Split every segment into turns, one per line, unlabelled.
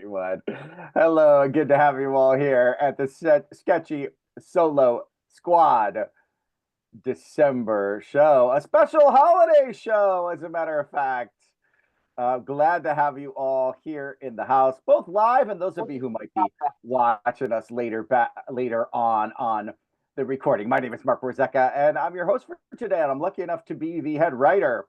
everyone. Hello, and good to have you all here at the Sketchy Solo Squad December show, a special holiday show, as a matter of fact. Glad to have you all here in the house, both live and those of you who might be watching us later on the recording. My name is Mark Warzeka, and I'm your host for today, and I'm lucky enough to be the head writer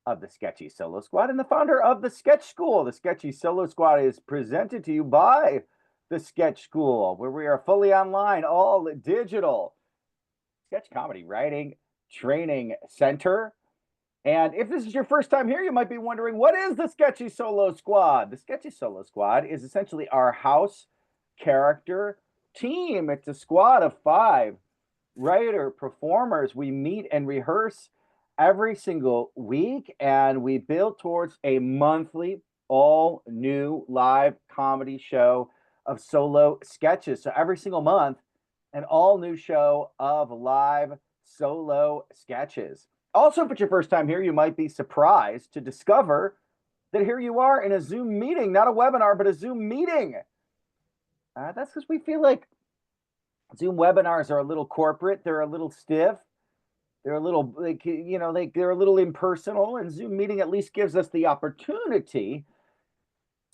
of the Sketchy Solo Squad and the founder of the Sketch School. The Sketchy Solo Squad is presented to you by the Sketch School, where we are fully online, all digital sketch comedy writing training center. And if this is your first time here, you might be wondering, what is the Sketchy Solo Squad? The Sketchy Solo Squad is essentially our house character team. It's a squad of 5 writer performers. We meet and rehearse every single week, and we build towards a monthly all new live comedy show of solo sketches. So every single month, an all new show of live solo sketches. Also, if it's your first time here, you might be surprised to discover that here you are in a Zoom meeting, not a webinar, but a Zoom meeting. That's because we feel like Zoom webinars are a little corporate, they're a little stiff, they're a little, they're a little impersonal, and Zoom meeting at least gives us the opportunity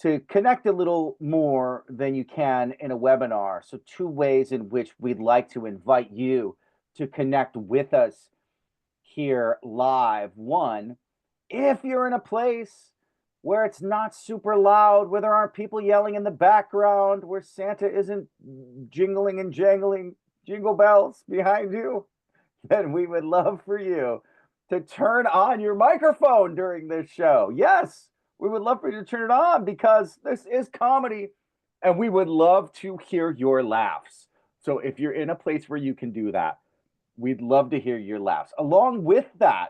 to connect a little more than you can in a webinar. So 2 ways in which we'd like to invite you to connect with us here live. 1, if you're in a place where it's not super loud, where there aren't people yelling in the background, where Santa isn't jingling and jangling jingle bells behind you, then we would love for you to turn on your microphone during this show. Yes, we would love for you to turn it on because this is comedy and we would love to hear your laughs. So if you're in a place where you can do that, we'd love to hear your laughs. Along with that,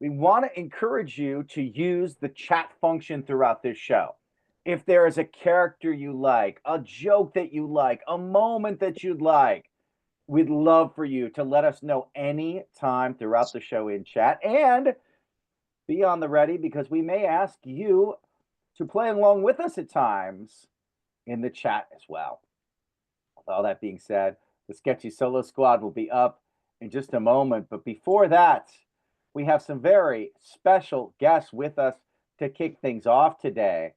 we want to encourage you to use the chat function throughout this show. If there is a character you like, a joke that you like, a moment that you'd like, we'd love for you to let us know any time throughout the show in chat, and be on the ready because we may ask you to play along with us at times in the chat as well. With all that being said, the Sketchy Solo Squad will be up in just a moment, but before that, we have some very special guests with us to kick things off today.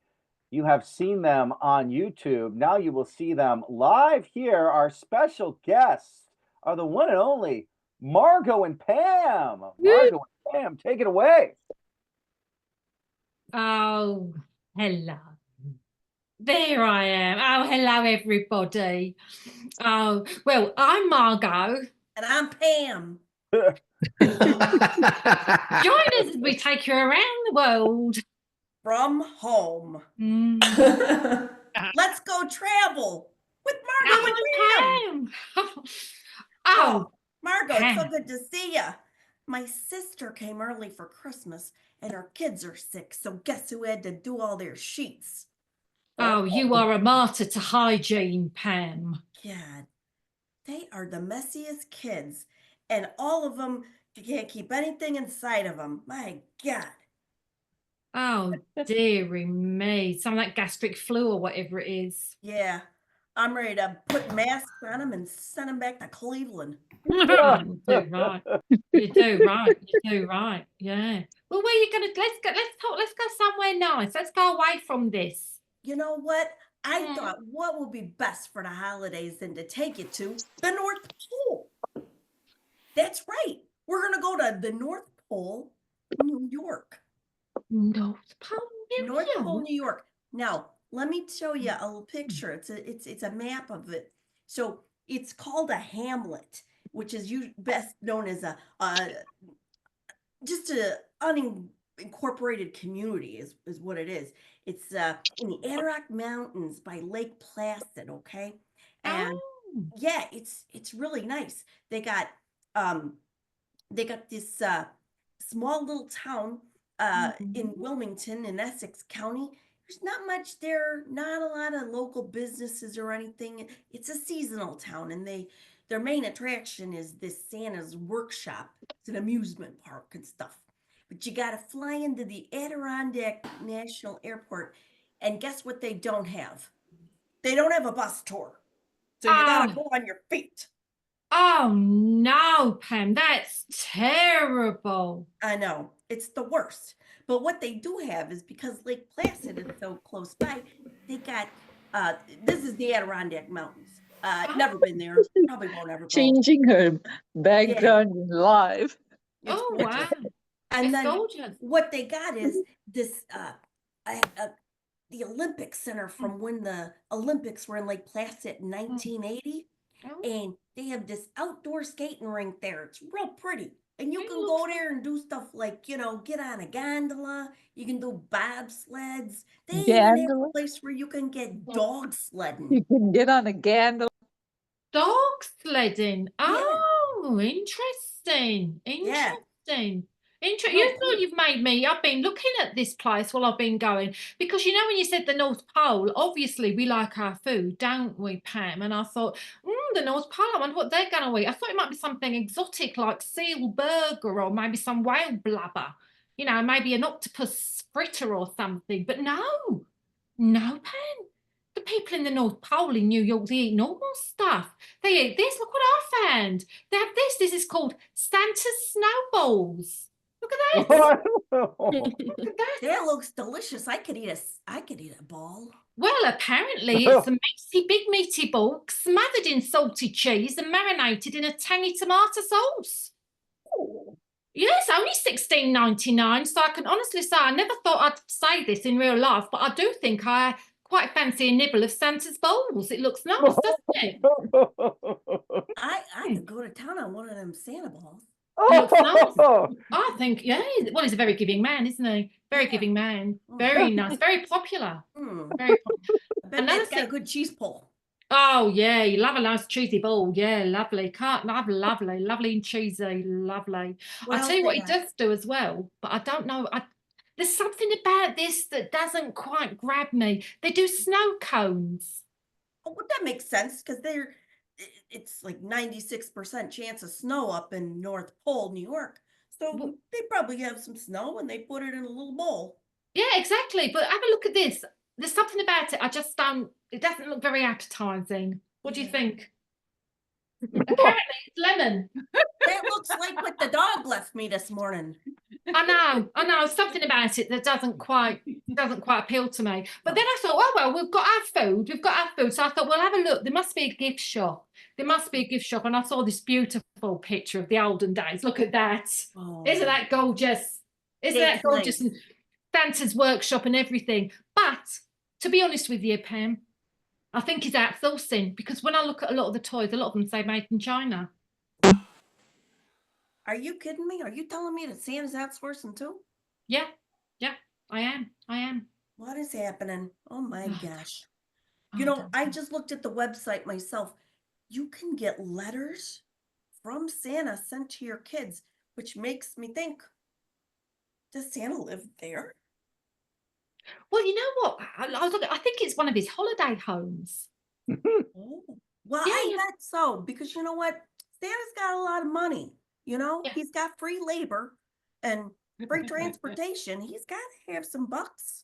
You have seen them on YouTube. Now you will see them live here. Our special guests are the one and only Margot and Pam. Margot and Pam, take it away.
Oh, hello. There I am. Oh, hello, everybody. Oh, well, I'm Margot.
And I'm Pam.
Join us as we take you around the world.
From home. Let's go travel with Margot and Pam.
Oh,
Margot, it's so good to see you. My sister came early for Christmas and her kids are sick, so guess who had to do all their sheets?
Oh, you are a martyr to hygiene, Pam.
God, they are the messiest kids, and all of them can't keep anything inside of them. My God.
Oh, dearie me. Some of that gastric flu or whatever it is.
Yeah, I'm ready to put masks on them and send them back to Cleveland.
You do right. You do right. You do right. Yeah. Well, where are you gonna let's go somewhere nice. Let's go away from this.
You know what? I thought what would be best for the holidays than to take you to the North Pole. That's right. We're gonna go to the North Pole, New York.
North Pole,
New York. Now, let me show you a little picture. It's a map of it. So it's called a hamlet, which is best known as just a unincorporated community is what it is. It's in the Adirondack Mountains by Lake Placid, okay? And yeah, it's really nice. They got this small little town in Wilmington in Essex County. There's not much there, not a lot of local businesses or anything. It's a seasonal town, and their main attraction is this Santa's workshop. It's an amusement park and stuff. But you got to fly into the Adirondack National Airport, And guess what they don't have? They don't have a bus tour. So you got to go on your feet.
Oh no, Pam, that's terrible.
I know, it's the worst. But what they do have is, because Lake Placid is so close by, they got, this is the Adirondack Mountains. Never been there, probably won't ever go.
Changing her background in live.
It's
Oh
gorgeous.
wow,
And
it's
then
gorgeous.
what they got is this, the Olympic Center from when the Olympics were in Lake Placid in 1980.
Oh,
And they have this outdoor skating rink there. It's real pretty. And you
It
can
looks
go there and do stuff like, get on a gondola. You can do bobsleds. They even have
Gondola?
a place where you can get dog
You
sledding.
can get on a gondola.
dog sledding.
Yeah.
Oh, interesting.
Yeah.
Interesting.
Real
You know,
cool.
you've made me. I've been looking at this place while I've been going, because you know when you said the North Pole, obviously we like our food, don't we, Pam? And I thought, the North Pole, I wonder what they're going to eat. I thought it might be something exotic like seal burger or maybe some whale blubber, you know, maybe an octopus fritter or something. But no, Pam. The people in the North Pole in New York, they eat normal stuff. They eat this. Look what I found. They have this. This is called Santa's snowballs. Look at that. Look at that.
That looks delicious. I could eat a ball.
Well, apparently it's a meaty, big meaty ball smothered in salty cheese and marinated in a tangy tomato sauce. Yes, only $16.99. So I can honestly say I never thought I'd say this in real life, but I do think I quite fancy a nibble of Santa's balls. It looks nice, doesn't it?
I could go to town on one of them Santa balls.
It looks nice. I think, yeah. Well, he's a very giving man, isn't he? Very
Yeah.
giving man. Very nice. Very popular.
Mm.
Very popular.
I bet
Another
that's got a
thing-
good cheese pull.
Oh, yeah. You love a nice cheesy ball. Yeah, lovely. Can't love lovely. Lovely and cheesy. Lovely.
What
I'll
else
tell you
they
what he
got?
does do as well, but I don't know. There's something about this that doesn't quite grab me. They do snow cones.
Oh, well, that makes sense because it's like 96% chance of snow up in North Pole, New York. So
Well-
they probably have some snow and they put it in a little bowl.
Yeah, exactly. But have a look at this. There's something about it. I just don't. It doesn't look very appetizing. What do you
Yeah.
think? Apparently, it's lemon.
That looks like what the dog left me this morning.
I know. Something about it that doesn't quite appeal to me. But then I thought, oh well, we've got our food. So I thought, well, have a look. There must be a gift shop. And I saw this beautiful picture of the olden days. Look at that.
Oh,
Isn't that gorgeous? Isn't that
It's
gorgeous?
nice.
And Santa's workshop and everything. But to be honest with you, Pam, I think he's outsourcing, because when I look at a lot of the toys, a lot of them say made in China.
Are you kidding me? Are you telling me that Santa's outsourcing too?
Yeah, I am.
What is happening? Oh my
Oh,
gosh.
Oh,
You know,
don't-
I just looked at the website myself. You can get letters from Santa sent to your kids, which makes me think, does Santa live there?
Well, you know what? I think it's one of his holiday homes.
Oh, well,
Yeah,
I
yeah.
bet so, because you know what? Santa's got a lot of money. You know,
Yeah.
he's got free labor and free transportation. He's got to have some bucks.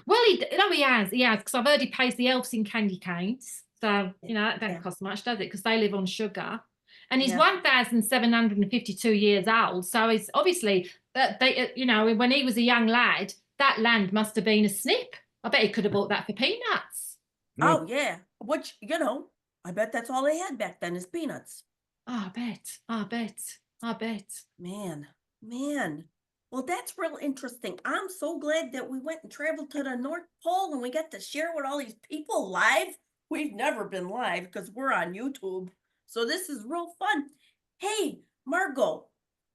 Well, he has, because I've heard he pays the elves in candy canes. So, you know, that
Yeah.
don't cost much, does it? Because they live on sugar. And he's
Yeah.
1,752 years old. So it's obviously that when he was a young lad, that land must have been a snip. I bet he could have bought that for peanuts.
Oh, yeah. Which, you know, I bet that's all they had back then is peanuts.
Oh, I bet.
Man. Well, that's real interesting. I'm so glad that we went and traveled to the North Pole and we got to share with all these people live. We've never been live because we're on YouTube. So this is real fun. Hey, Margot,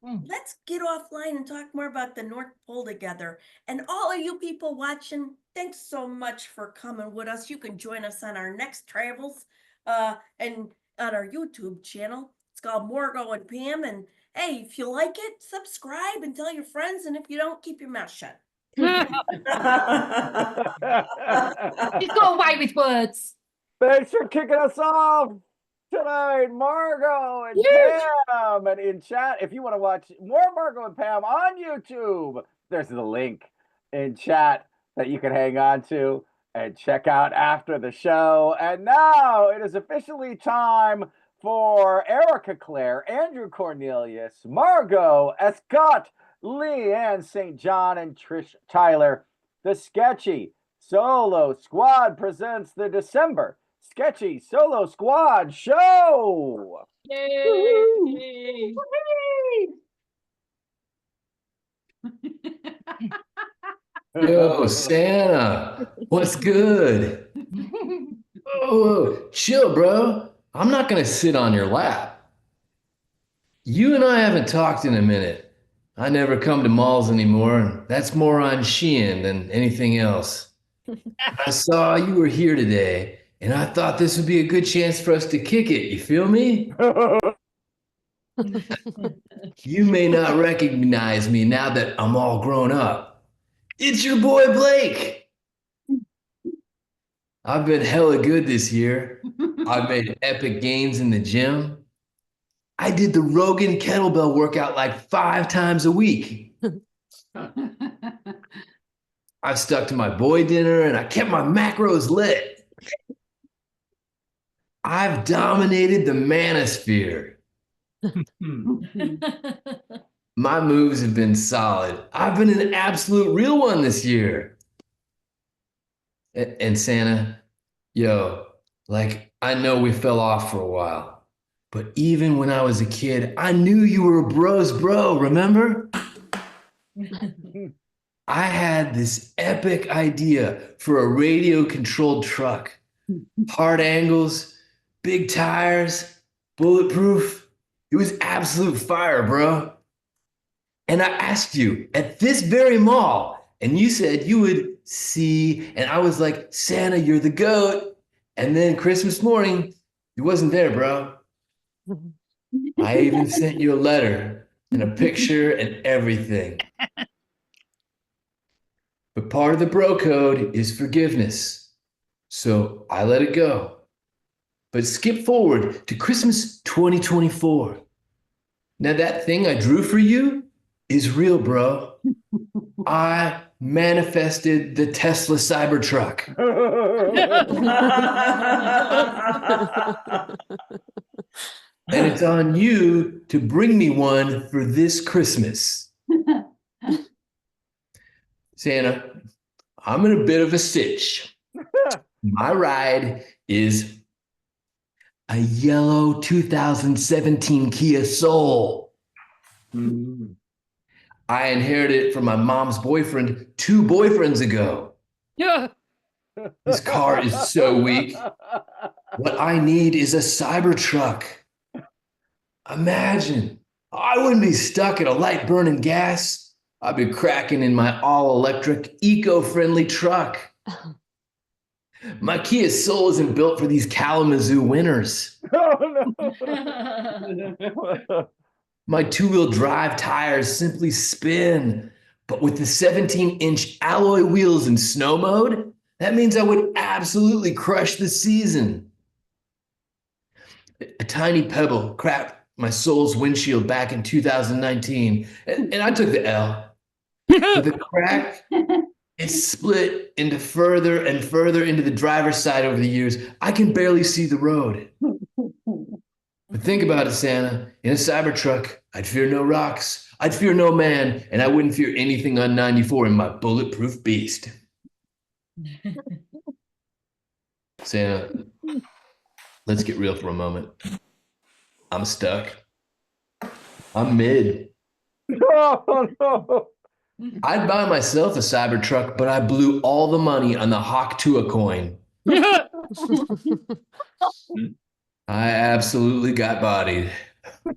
let's get offline and talk more about the North Pole together. And all of you people watching, thanks so much for coming with us. You can join us on our next travels and on our YouTube channel. It's called Margot and Pam. And hey, if you like it, subscribe and tell your friends. And if you don't, keep your mouth shut.
He's got away with words.
Thanks for kicking us off tonight, Margot and Pam. And in chat, if you want to watch more Margot and Pam on YouTube, there's the link in chat that you can hang on to. and check out after the show. And now it is officially time for Erica Claire, Andrew Cornelius, Margot Escott, Leanne St. John, and Trish Tyler. The Sketchy Solo Squad presents the December Sketchy Solo Squad Show.
Yay!
Yo, Santa, what's good? Oh, chill, bro. I'm not gonna sit on your lap. You and I haven't talked in a minute. I never come to malls anymore, and that's more on Shein than anything else. I saw you were here today, and I thought this would be a good chance for us to kick it. You feel me? You may not recognize me now that I'm all grown up. It's your boy Blake. I've been hella good this year. I've made epic gains in the gym. I did the Rogan kettlebell workout like 5 times a week. I've stuck to my boy dinner and I kept my macros lit. I've dominated the manosphere. My moves have been solid. I've been an absolute real one this year. And Santa, yo, like, I know we fell off for a while, but even when I was a kid, I knew you were a bro's bro, remember? I had this epic idea for a radio-controlled truck. Hard angles, big tires, bulletproof. It was absolute fire, bro. And I asked you at this very mall, and you said you would see, and I was like, Santa, you're the GOAT. And then Christmas morning, you wasn't there, bro. I even sent you a letter and a picture and everything. But part of the bro code is forgiveness. So I let it go. But skip forward to Christmas 2024. Now that thing I drew for you is real, bro. I manifested the Tesla Cybertruck. And it's on you to bring me one for this Christmas. Santa, I'm in a bit of a sitch. My ride is a yellow 2017 Kia Soul. I inherited it from my mom's boyfriend 2 boyfriends ago.
Yeah.
This car is so weak. What I need is a Cybertruck. Imagine, I wouldn't be stuck at a light burning gas. I'd be cracking in my all-electric, eco-friendly truck. My Kia Soul isn't built for these Kalamazoo winters.
Oh, no.
My 2-wheel drive tires simply spin. But with the 17-inch alloy wheels in snow mode, that means I would absolutely crush the season. A tiny pebble cracked my Soul's windshield back in 2019, and I took the L. But the crack, it split into further and further into the driver's side over the years. I can barely see the road. But think about it, Santa. In a Cybertruck, I'd fear no rocks. I'd fear no man, and I wouldn't fear anything on 94 in my bulletproof beast. Santa, let's get real for a moment. I'm stuck. I'm mid.
Oh, no.
I'd buy myself a Cybertruck, but I blew all the money on the Hawk Tua coin. I absolutely got bodied. The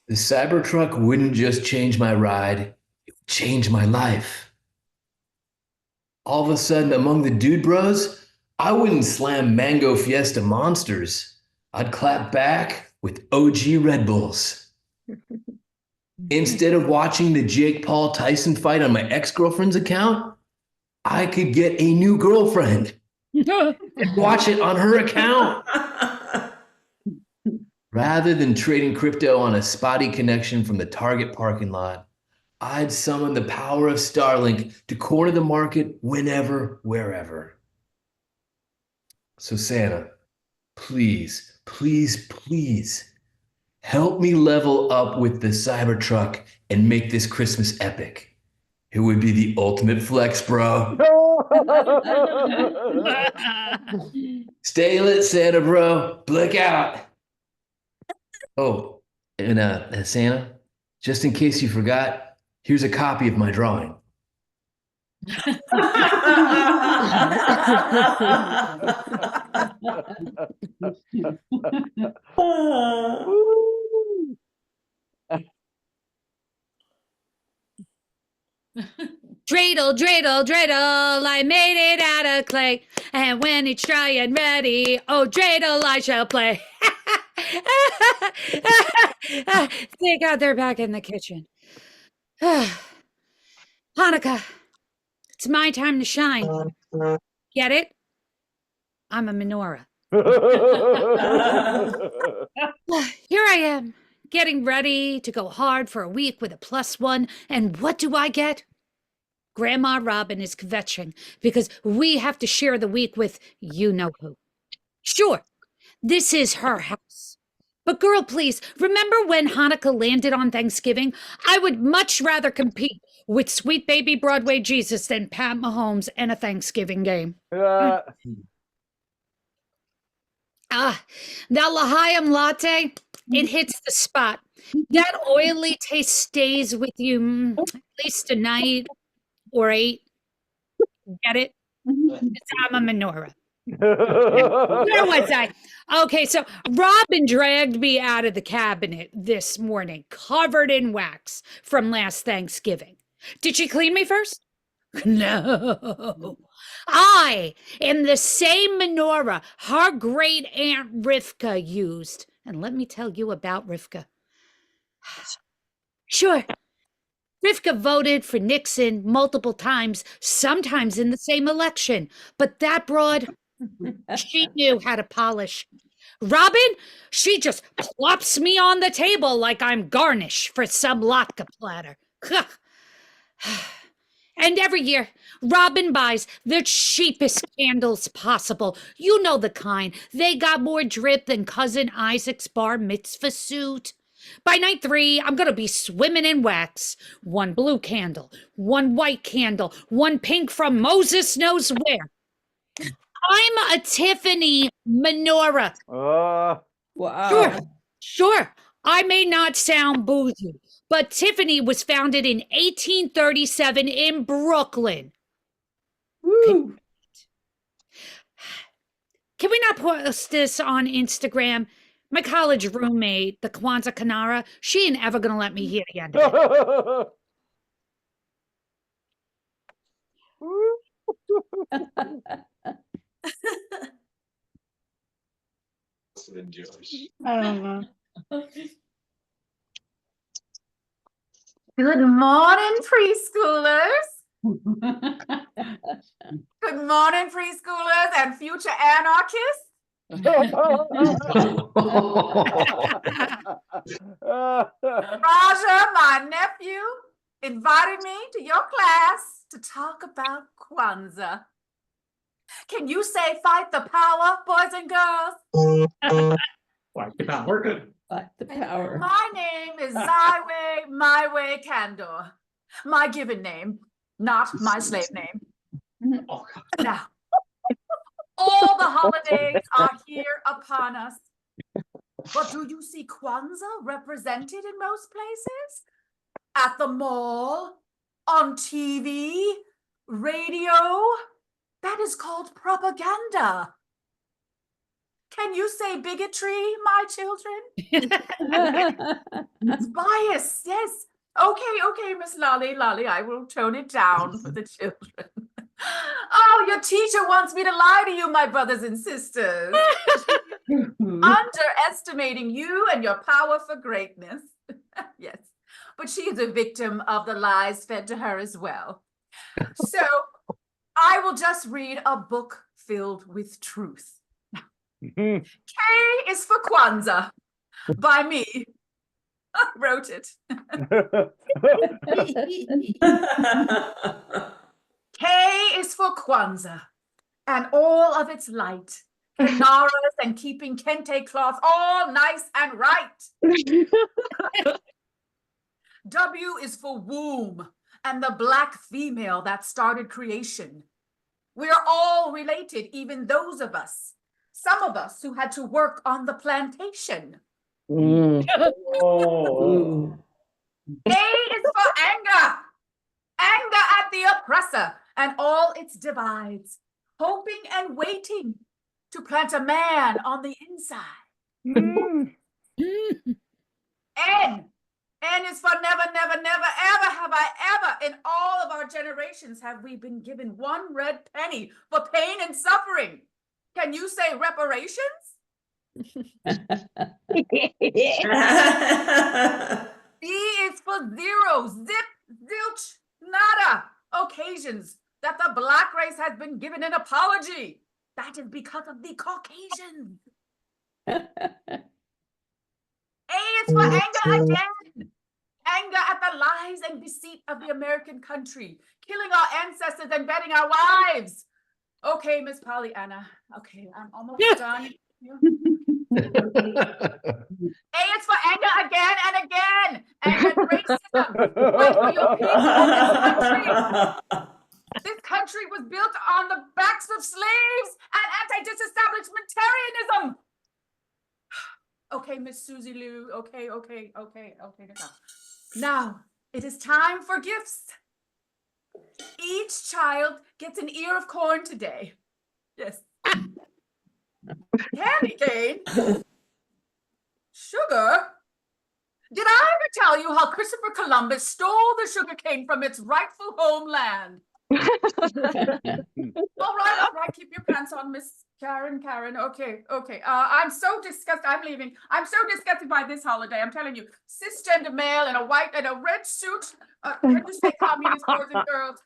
Cybertruck wouldn't just change my ride, it would change my life. All of a sudden, among the dude bros, I wouldn't slam Mango Fiesta monsters. I'd clap back with OG Red Bulls. Instead of watching the Jake Paul Tyson fight on my ex-girlfriend's account, I could get a new girlfriend and watch it on her account. Rather than trading crypto on a spotty connection from the Target parking lot, I'd summon the power of Starlink to corner the market whenever, wherever. So Santa, please, please, please help me level up with the Cybertruck and make this Christmas epic. It would be the ultimate flex, bro. Stay lit, Santa, bro. Blick out. Oh, and Santa, just in case you forgot, here's a copy of my drawing.
Dreidel, dreidel, dreidel, I made it out of clay. And when it's dry and ready, oh, dreidel, I shall play. Thank God they're back in the kitchen. Hanukkah, it's my time to shine. Get it? I'm a menorah. Here I am, getting ready to go hard for a week with a +1. And what do I get? Grandma Robin is kvetching because we have to share the week with you-know-who. Sure, this is her house. But girl, please, remember when Hanukkah landed on Thanksgiving? I would much rather compete with sweet baby Broadway Jesus than Pat Mahomes in a Thanksgiving game.
Uh,
Ah, that L'Chaim latte, it hits the spot. That oily taste stays with you at least a night or 8. Get it? I'm a menorah. Where was I? Okay, so Robin dragged me out of the cabinet this morning, covered in wax from last Thanksgiving. Did she clean me first? No. I am the same menorah her great aunt Rivka used. And let me tell you about Rivka. Sure. Rivka voted for Nixon multiple times, sometimes in the same election. But that broad, she knew how to polish. Robin, she just plops me on the table like I'm garnish for some latke platter. And every year, Robin buys the cheapest candles possible. You know the kind. They got more drip than Cousin Isaac's bar mitzvah suit. By night 3, I'm going to be swimming in wax. 1 blue candle, 1 white candle, 1 pink from Moses knows where. I'm a Tiffany menorah.
Wow.
Sure. I may not sound bougie, but Tiffany was founded in 1837 in Brooklyn.
Woo.
Can we not post this on Instagram? My college roommate, the Kwanzaa Kanara, she ain't ever gonna let me hear the end of it.
I don't know.
Good morning, preschoolers. Good morning, preschoolers and future anarchists. Raja, my nephew, invited me to your class to talk about Kwanzaa. Can you say fight the power, boys and girls?
Fight the power.
But the power.
My name is Zyway My Way Candor. My given name, not my slave name.
Oh, God.
Now, all the holidays are here upon us. But do you see Kwanzaa represented in most places? At the mall, on TV, radio? That is called propaganda. Can you say bigotry, my children? It's bias, yes. Okay, Miss Lolly, I will tone it down for the children. Oh, your teacher wants me to lie to you, my brothers and sisters. Underestimating you and your power for greatness. Yes, but she is a victim of the lies fed to her as well. So I will just read a book filled with truth. K is for Kwanzaa, by me. wrote it. K is for Kwanzaa and all of its light. Menorahs and keeping kente cloth all nice and right. W is for womb and the black female that started creation. We are all related, even those of us, some of us who had to work on the plantation.
Mm.
Oh.
A is for anger. Anger at the oppressor and all its divides, hoping and waiting to plant a man on the inside. N is for never, never, never, ever have I ever in all of our generations have we been given one red penny for pain and suffering. Can you say reparations? B is for zero, zip, zilch, nada occasions that the black race has been given an apology. That is because of the Caucasians. A is for anger again. Anger at the lies and deceit of the American country, killing our ancestors and betting our wives. Okay, Miss Pollyanna. Okay, I'm almost done. A is for anger again and again. Anger and racism. Fight for your people in this country. This country was built on the backs of slaves and anti-disestablishmentarianism. Okay, Miss Susie Lou. Okay. Now, it is time for gifts. Each child gets an ear of corn today. Yes. Candy cane. Sugar. Did I ever tell you how Christopher Columbus stole the sugar cane from its rightful homeland? All right, keep your pants on, Miss Karen. Okay. I'm so disgusted. I'm leaving. I'm so disgusted by this holiday. I'm telling you, cisgender male in a white and a red suit. Can you say communist boys and girls?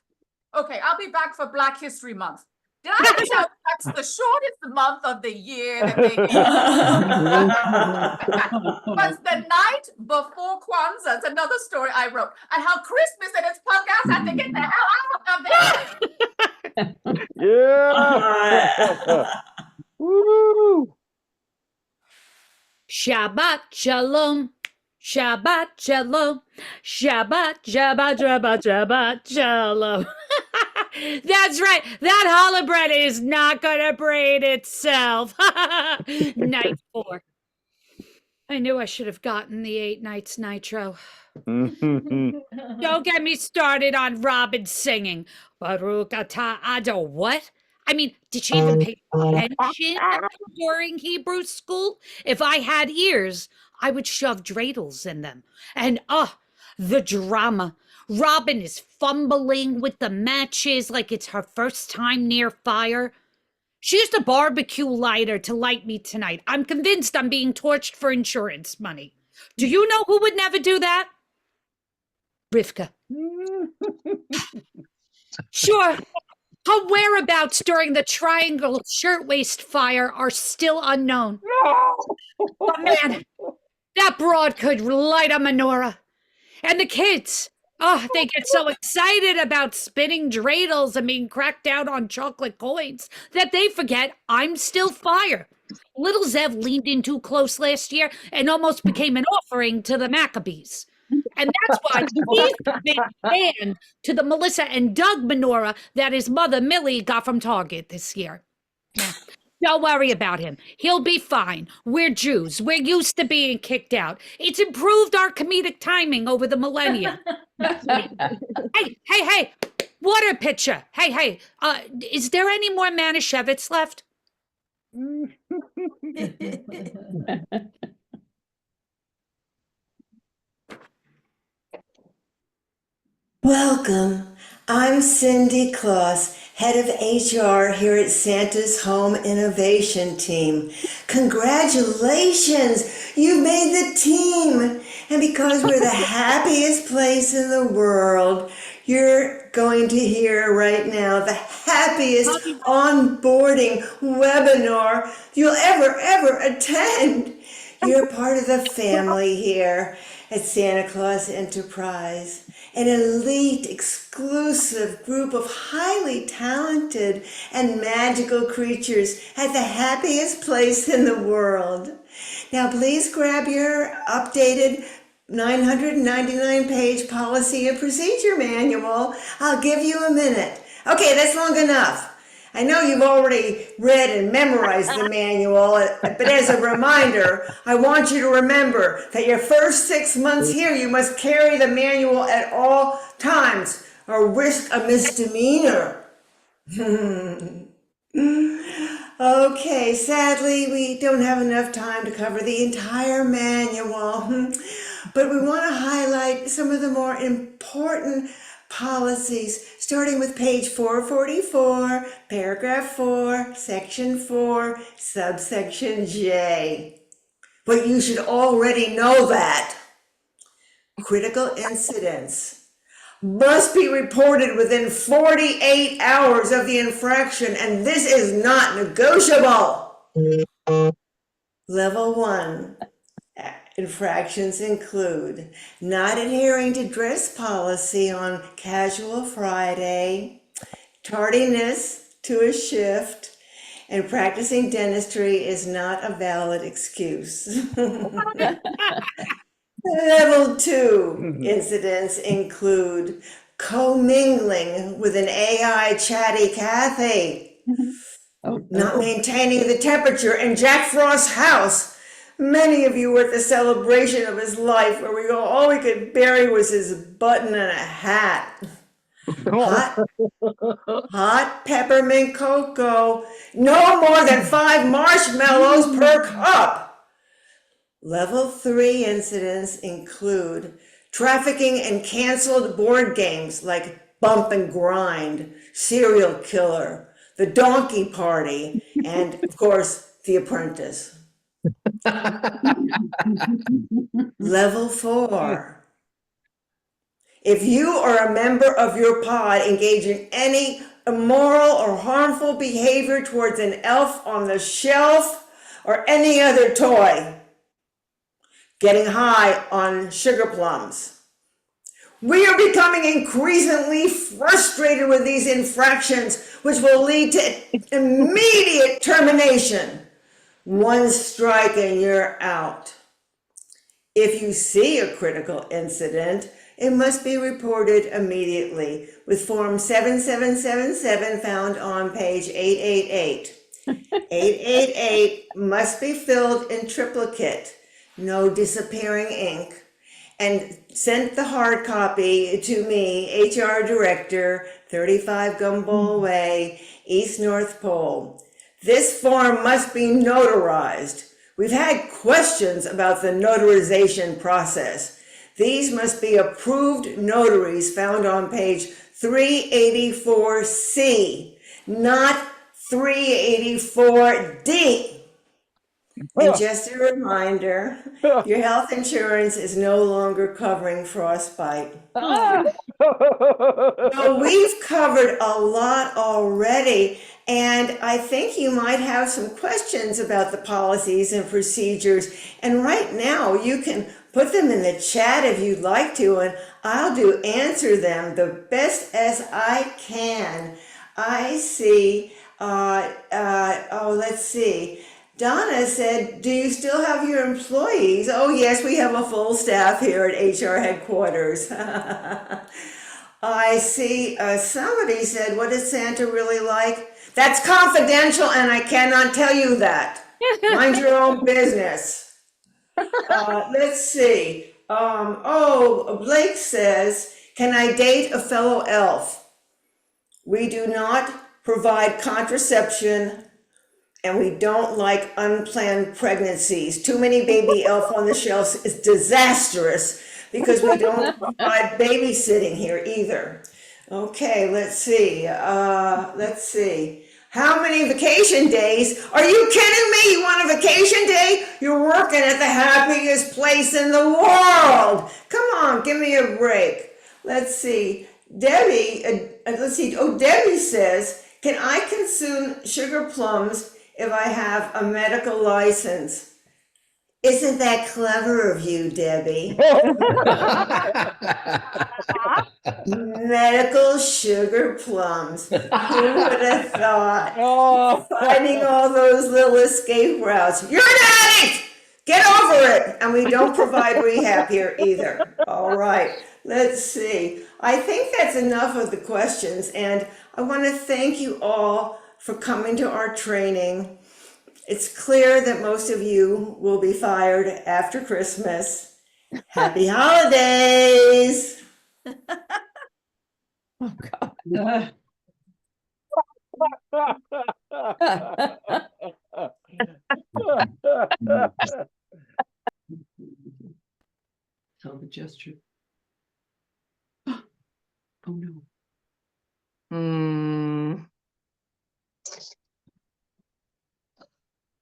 Okay, I'll be back for Black History Month. Did I ever tell you that's the shortest month of the year that they was the night before Kwanzaa. It's another story I wrote. And how Christmas and its punk ass had to get the hell out of there.
Yeah. Woo.
Shabbat shalom. Shabbat shalom. Shabbat shalom. That's right. That challah bread is not going to braid itself. Night 4. I knew I should have gotten the 8 nights nitro. Don't get me started on Robin singing. Baruch atah Ado. What? I mean, did she even pay attention during Hebrew school? If I had ears, I would shove dreidels in them. And the drama. Robin is fumbling with the matches like it's her first time near fire. She used a barbecue lighter to light me tonight. I'm convinced I'm being torched for insurance money. Do you know who would never do that? Rivka. Sure. Her whereabouts during the Triangle Shirtwaist Fire are still unknown. But man, that broad could light a menorah. And the kids, they get so excited about spinning dreidels and being cracked out on chocolate coins that they forget I'm still fire. Little Zev leaned in too close last year and almost became an offering to the Maccabees. And that's why he's been banned to the Melissa and Doug menorah that his mother Millie got from Target this year. Don't worry about him. He'll be fine. We're Jews. We're used to being kicked out. It's improved our comedic timing over the millennia. Hey, water pitcher. Hey, is there any more Manischewitz left?
Welcome. I'm Cindy Claus, head of HR here at Santa's Home Innovation Team. Congratulations! You've made the team! And because we're the happiest place in the world, you're going to hear right now the happiest onboarding webinar you'll ever attend. You're part of the family here. at Santa Claus Enterprise, an elite, exclusive group of highly talented and magical creatures at the happiest place in the world. Now, please grab your updated 999-page policy and procedure manual. I'll give you a minute. Okay, that's long enough. I know you've already read and memorized the manual, but as a reminder, I want you to remember that your first 6 months here, you must carry the manual at all times or risk a misdemeanor. Okay, sadly, we don't have enough time to cover the entire manual, but we want to highlight some of the more important policies, starting with page 444, paragraph 4, section 4, subsection J. But you should already know that critical incidents must be reported within 48 hours of the infraction, and this is not negotiable. Level 1. Infractions include not adhering to dress policy on casual Friday, tardiness to a shift, and practicing dentistry is not a valid excuse. Level 2 incidents include commingling with an AI chatty Cathy, not maintaining the temperature in Jack Frost's house. Many of you were at the celebration of his life where all we could bury was his button and a hat. Hot peppermint cocoa, no more than 5 marshmallows per cup. Level 3 incidents include trafficking in canceled board games like Bump and Grind, Serial Killer, The Donkey Party, and of course, The Apprentice. Level 4. If you or a member of your pod engage in any immoral or harmful behavior towards an elf on the shelf or any other toy, getting high on sugar plums. We are becoming increasingly frustrated with these infractions, which will lead to immediate termination. 1 strike and you're out. If you see a critical incident, it must be reported immediately with Form 7777 found on page 888. 888 must be filled in triplicate, no disappearing ink, and sent the hard copy to me, HR Director, 35 Gumball Way, East North Pole. This form must be notarized. We've had questions about the notarization process. These must be approved notaries found on page 384C, not 384D. And just a reminder, your health insurance is no longer covering frostbite. So we've covered a lot already, and I think you might have some questions about the policies and procedures. And right now, you can put them in the chat if you'd like to, and I'll answer them the best as I can. I see, let's see. Donna said, do you still have your employees? Oh, yes, we have a full staff here at HR headquarters. I see somebody said, what is Santa really like? That's confidential and I cannot tell you that. Mind your own business. Let's see. Blake says, can I date a fellow elf? We do not provide contraception and we don't like unplanned pregnancies. Too many baby elf on the shelves is disastrous because we don't provide babysitting here either. Okay, let's see. How many vacation days? Are you kidding me? You want a vacation day? You're working at the happiest place in the world. Come on, give me a break. Let's see. Debbie says, can I consume sugar plums if I have a medical license? Isn't that clever of you, Debbie? Medical sugar plums. Who would have thought?
Oh.
Finding all those little escape routes. You're an addict! Get over it! And we don't provide rehab here either. All right, let's see. I think that's enough of the questions, and I want to thank you all for coming to our training. It's clear that most of you will be fired after Christmas. Happy holidays!
Oh God. Tell the gesture. Oh no.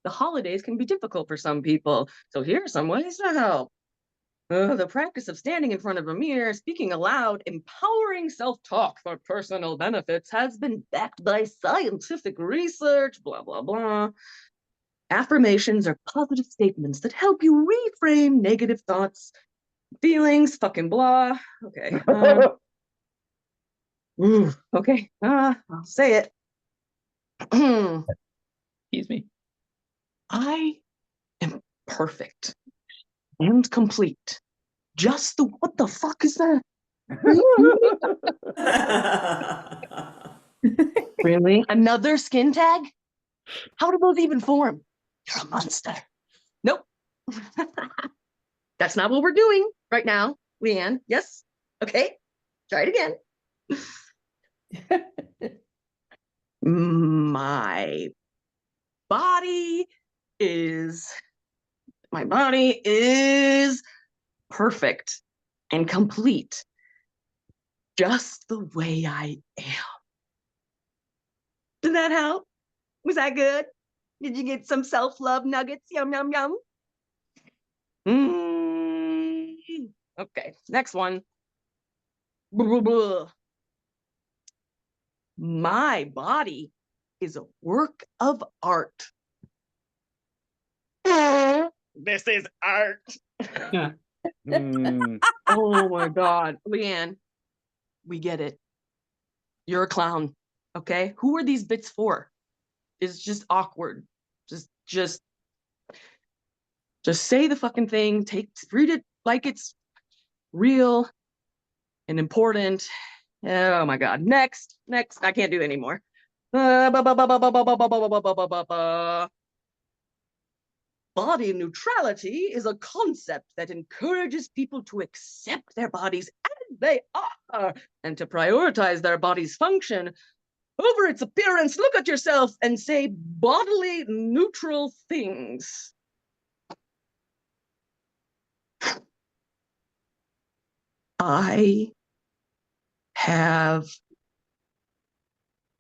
The holidays can be difficult for some people, so here are some ways to help. The practice of standing in front of a mirror, speaking aloud, empowering self-talk for personal benefits has been backed by scientific research, blah, blah, blah. Affirmations are positive statements that help you reframe negative thoughts, feelings, fucking blah. Okay. Okay, I'll say it.
Excuse me.
I am perfect and complete. Just the, what the fuck is that? Really? Another skin tag? How do those even form? You're a monster. Nope. That's not what we're doing right now, Leanne. Yes? Okay. Try it again. My body is perfect and complete, just the way I am. Did that help? Was that good? Did you get some self-love nuggets? Yum, yum, yum. Okay, next one. My body is a work of art. This is art. Oh my God. Leanne, we get it. You're a clown, okay? Who are these bits for? It's just awkward. Just say the fucking thing. Read it like it's real and important. Oh my God. Next. I can't do it anymore. Body neutrality is a concept that encourages people to accept their bodies as they are and to prioritize their body's function over its appearance. Look at yourself and say bodily neutral things. I have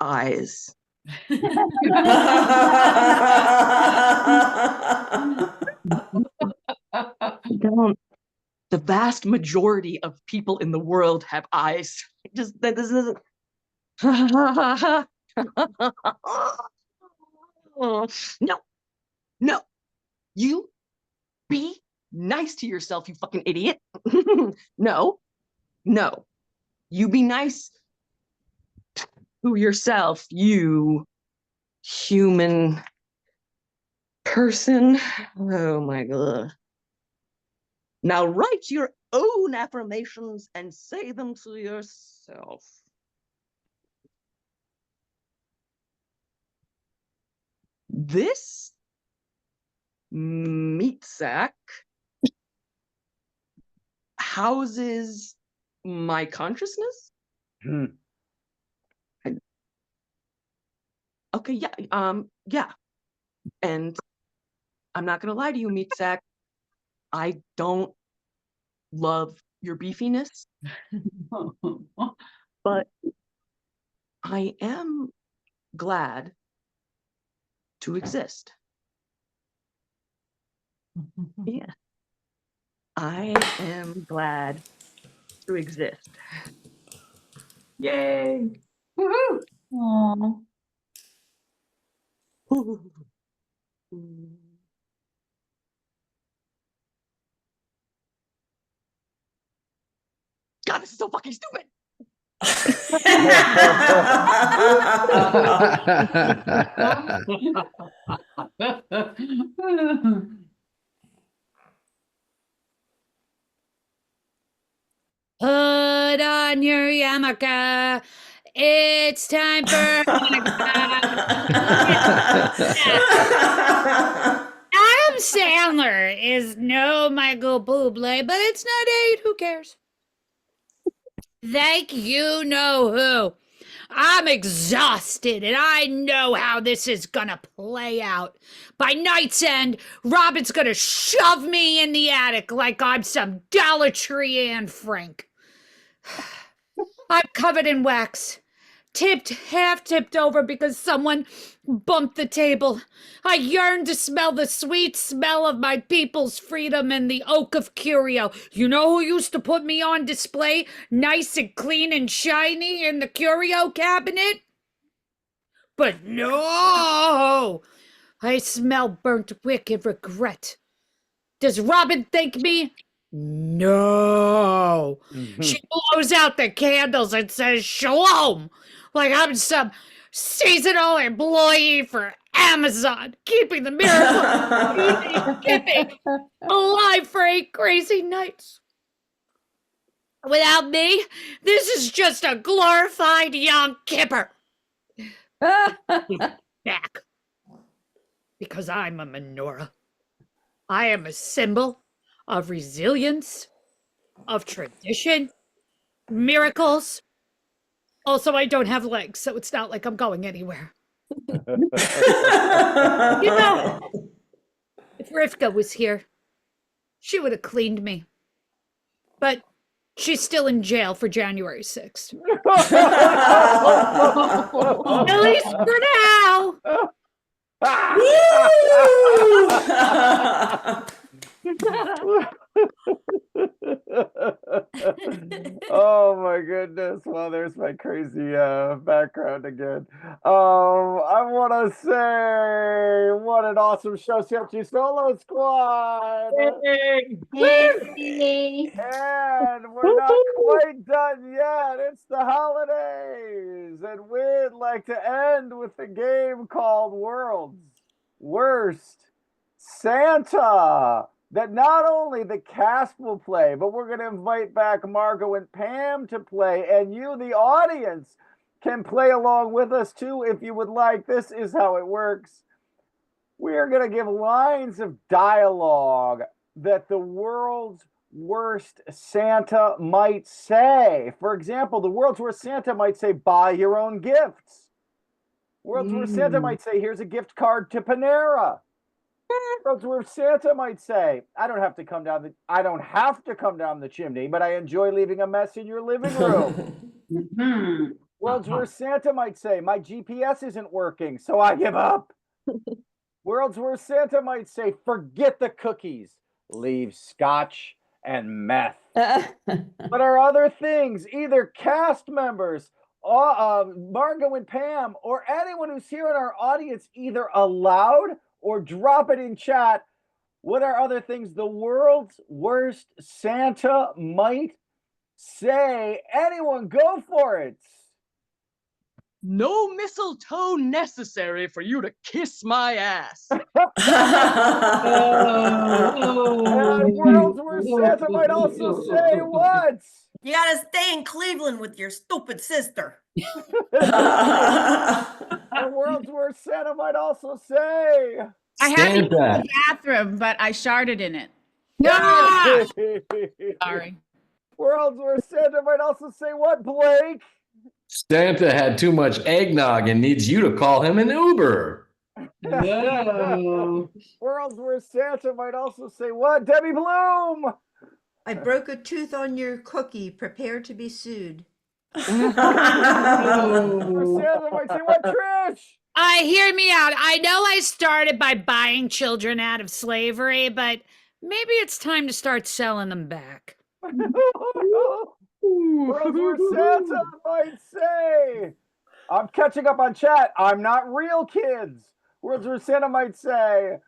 eyes. Don't. The vast majority of people in the world have eyes. This isn't. No. You be nice to yourself, you fucking idiot. No. You be nice to yourself, you human person. Oh my God. Now write your own affirmations and say them to yourself. This meat sack houses my consciousness. Okay, yeah. And I'm not gonna lie to you, meat sack. I don't love your beefiness, but I am glad to exist. Yeah. I am glad to exist.
Yay. Woohoo. Aww.
God, this is so fucking stupid.
Put on your yarmulke. It's time for Adam Sandler is no Michael Bublé, but it's not 8. Who cares? Thank you, know who. I'm exhausted and I know how this is gonna play out. By night's end, Robin's gonna shove me in the attic like I'm some Dollar Tree Anne Frank. I'm covered in wax. Half tipped over because someone bumped the table. I yearn to smell the sweet smell of my people's freedom and the oak of curio. You know who used to put me on display, nice and clean and shiny in the curio cabinet? But no! I smell burnt wick and regret. Does Robin thank me? No. She blows out the candles and says shalom, like I'm some seasonal employee for Amazon, keeping the miracle skipping alive for 8 crazy nights. Without me, this is just a glorified Yom Kippur. Back. Because I'm a menorah. I am a symbol of resilience, of tradition, miracles. Also, I don't have legs, so it's not like I'm going anywhere. You know, if Rivka was here, she would have cleaned me. But she's still in jail for January 6th. At least for now.
Oh my goodness. Well, there's my crazy background again. I want to say what an awesome show, Sketchy Solo Squad. And we're not quite done yet. It's the holidays, and we'd like to end with the game called World's Worst Santa, that not only the cast will play, but we're going to invite back Margot and Pam to play, and you, the audience, can play along with us too if you would like. This is how it works. We are going to give lines of dialogue that the world's worst Santa might say. For example, the world's worst Santa might say, buy your own gifts. World's worst Santa might say, here's a gift card to Panera. World's worst Santa might say, I don't have to come down the chimney, but I enjoy leaving a mess in your living room. World's worst Santa might say, my GPS isn't working, so I give up. World's worst Santa might say, forget the cookies, leave scotch and meth. But are other things, either cast members, Margot and Pam, or anyone who's here in our audience, either allowed or drop it in chat, what are other things the world's worst Santa might say? Anyone, go for it.
No mistletoe necessary for you to kiss my ass.
And world's worst Santa might also say what?
You gotta stay in Cleveland with your stupid sister.
And world's worst Santa might also say,
I had to use
Santa.
the bathroom, but I sharted in it.
Ah!
Sorry.
World's worst Santa might also say what, Blake?
Santa had too much eggnog and needs you to call him an Uber.
Whoa.
World's worst Santa might also say what, Debbie Bloom?
I broke a tooth on your cookie. Prepare to be sued.
World's worst Santa might say what, Trish?
Hear me out. I know I started by buying children out of slavery, but maybe it's time to start selling them back.
World's worst Santa might say, I'm catching up on chat, I'm not real, kids. World's worst Santa might say,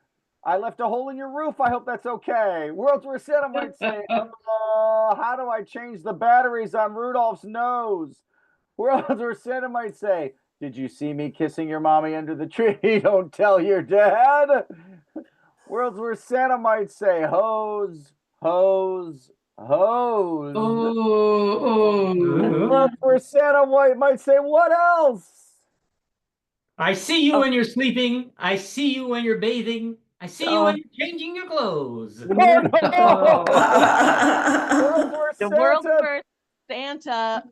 I left a hole in your roof. I hope that's okay. World's Worst Santa might say, how do I change the batteries on Rudolph's nose? World's Worst Santa might say, did you see me kissing your mommy under the tree? Don't tell your dad. World's Worst Santa might say, hose, hose, hose. World's Worst Santa might say, what else?
I see you when you're sleeping. I see you when you're bathing. I see you when you're changing your clothes.
Oh, no.
The world's worst Santa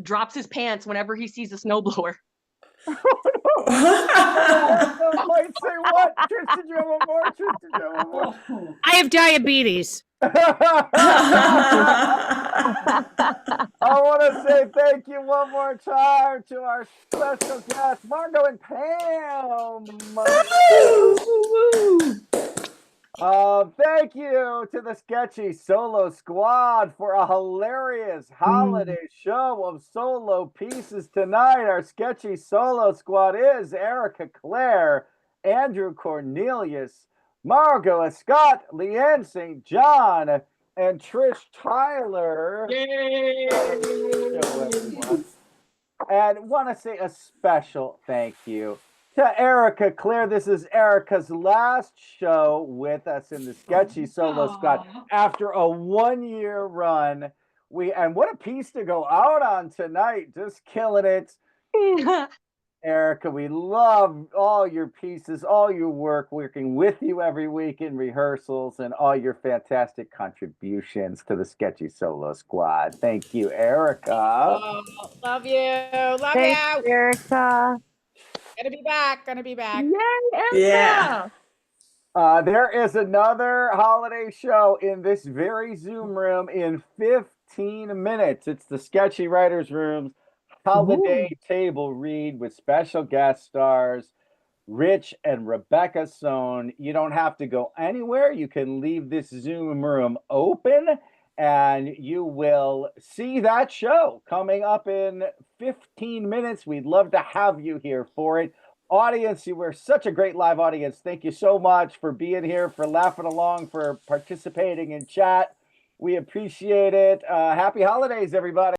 drops his pants whenever he sees a snowblower.
Might say what? Tristan, did you have one more? Tristan, did you have one more?
I have diabetes.
I want to say thank you one more time to our special guests, Margot and Pam. Thank you to the Sketchy Solo Squad for a hilarious holiday show of solo pieces tonight. Our Sketchy Solo Squad is Erica Claire, Andrew Cornelius, Margot Scott, Leanne St. John, and Trish Tyler.
Yay!
And want to say a special thank you to Erica Claire. This is Erica's last show with us in the Sketchy Solo Squad after a 1-year run. And what a piece to go out on tonight. Just killing it. Erica, we love all your pieces, all your work, working with you every week in rehearsals, and all your fantastic contributions to the Sketchy Solo Squad. Thank you, Erica.
Oh, love you. Love
Thanks,
you.
Erica.
Gonna be back. Gonna be back.
Yay, Erica.
Yeah.
There is another holiday show in this very Zoom room in 15 minutes. It's the Sketchy Writers Room's holiday table read with special guest stars Rich and Rebecca Sohn. You don't have to go anywhere. You can leave this Zoom room open and you will see that show coming up in 15 minutes. We'd love to have you here for it. Audience, you were such a great live audience. Thank you so much for being here, for laughing along, for participating in chat. We appreciate it. Happy holidays, everybody.